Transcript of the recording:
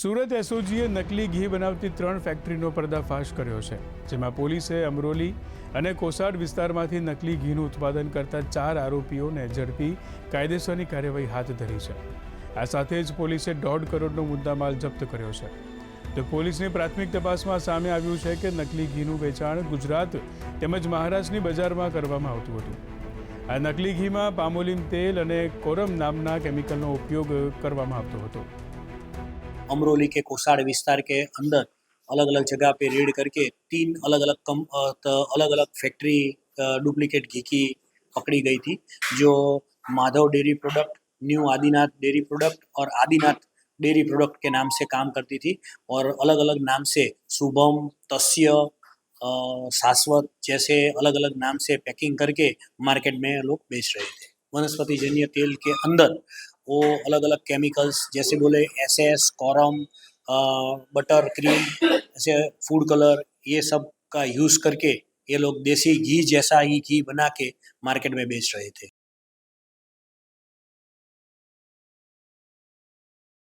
સુરત એસઓજીએ નકલી ઘી બનાવતી 3 ફેક્ટરીનો પર્દાફાશ કર્યો છે, જેમાં પોલીસે અમરોલી અને કોસાડ વિસ્તારમાંથી નકલી ઘીનું ઉત્પાદન કરતા 4 આરોપીઓને ઝડપી કાયદેસરની કાર્યવાહી હાથ ધરી છે. આ સાથે જ પોલીસે 1.5 કરોડનો મુદ્દામાલ જપ્ત કર્યો છે. તો પોલીસની પ્રાથમિક તપાસમાં સામે આવ્યું છે કે નકલી ઘીનું વેચાણ ગુજરાત તેમજ મહારાષ્ટ્રની બજારમાં કરવામાં આવતું હતું. આ નકલી ઘીમાં પામોલિન તેલ અને કોરમ નામના કેમિકલનો ઉપયોગ કરવામાં આવતો હતો. अमरोली के कोसाड़ विस्तार के अंदर अलग अलग जगह पे रेड करके 3 अलग अलग फैक्ट्री डुप्लीकेट घी की पकड़ी गई थी, जो Madhav dairy product, new Adinath dairy product और आदिनाथ डेयरी प्रोडक्ट के नाम से काम करती थी और अलग अलग नाम से शुभम, तस्य, शाश्वत जैसे अलग अलग नाम से पैकिंग करके मार्केट में लोग बेच रहे थे. वनस्पति जन्य तेल के अंदर वो अलग अलग केमिकल्स जैसे बोले एसएस, कोरम, बटर क्रीम, ऐसे फूड कलर, ये सब का यूज़ करके ये लोग देसी घी जैसा ही घी बना के मार्केट में बेच रहे थे.